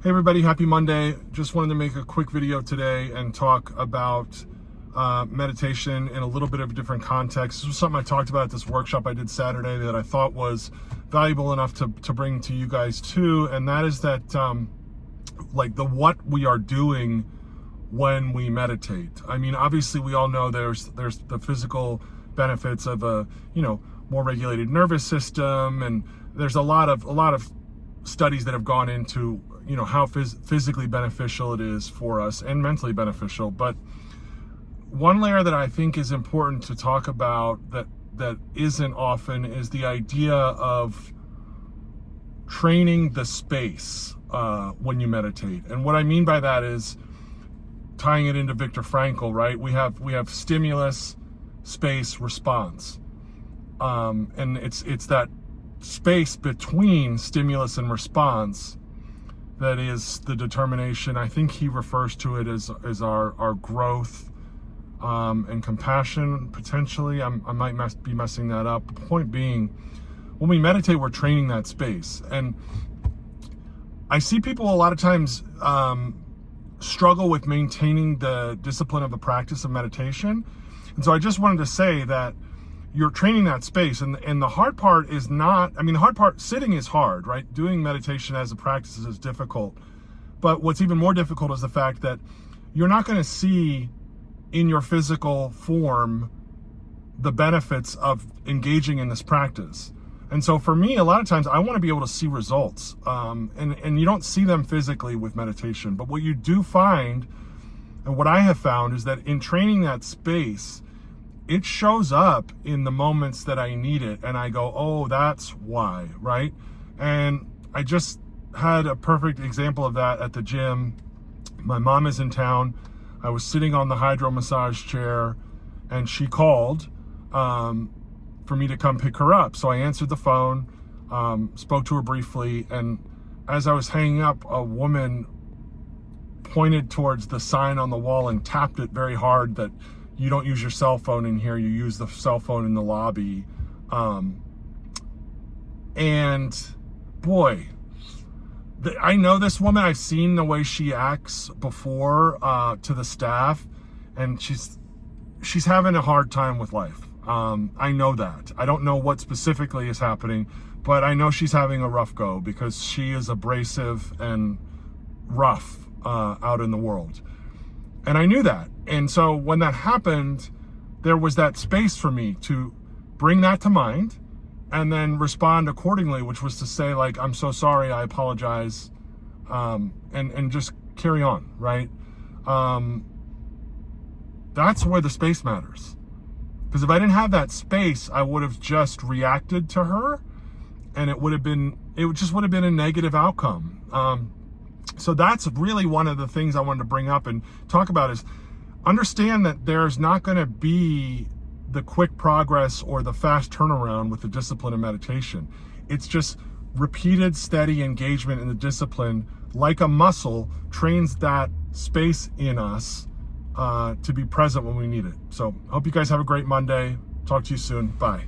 Hey everybody, happy Monday. Just wanted to make a quick video today and talk about meditation in a little bit of a different context. This was something I talked about at this workshop I did Saturday that I thought was valuable enough to bring to you guys too, and that is that what we are doing when we meditate. I mean, obviously we all know there's the physical benefits of a more regulated nervous system, and there's a lot of studies that have gone into how physically beneficial it is for us and mentally beneficial. But one layer that I think is important to talk about that isn't often is the idea of training the space when you meditate. And what I mean by that is tying it into Viktor Frankl, right? We have stimulus, space, response, and it's that space between stimulus and response that is the determination. I think he refers to it as our growth and compassion, potentially. I might be messing that up. The point being, when we meditate, we're training that space. And I see people a lot of times struggle with maintaining the discipline of the practice of meditation. And so I just wanted to say that you're training that space, and the hard part is not, the hard part, sitting is hard, right? Doing meditation as a practice is difficult. But what's even more difficult is the fact that you're not going to see in your physical form the benefits of engaging in this practice. And so for me, a lot of times I want to be able to see results, and you don't see them physically with meditation. But what you do find, and what I have found, is that in training that space, it shows up in the moments that I need it, and I go, oh, that's why, right? And I just had a perfect example of that at the gym. My mom is in town. I was sitting on the hydro massage chair, and she called for me to come pick her up. So I answered the phone, spoke to her briefly, and as I was hanging up, a woman pointed towards the sign on the wall and tapped it very hard that you don't use your cell phone in here, you use the cell phone in the lobby. And boy, I know this woman. I've seen the way she acts before to the staff, and she's having a hard time with life. I know that. I don't know what specifically is happening, but I know she's having a rough go because she is abrasive and rough out in the world. And I knew that. And so when that happened, there was that space for me to bring that to mind and then respond accordingly, which was to say, like, I'm so sorry, I apologize, and just carry on, right? That's where the space matters. Because if I didn't have that space, I would have just reacted to her, and it would have been a negative outcome. So that's really one of the things I wanted to bring up and talk about, is understand that there's not going to be the quick progress or the fast turnaround with the discipline of meditation. It's just repeated, steady engagement in the discipline, like a muscle, trains that space in us to be present when we need it. So I hope you guys have a great Monday. Talk to you soon. Bye.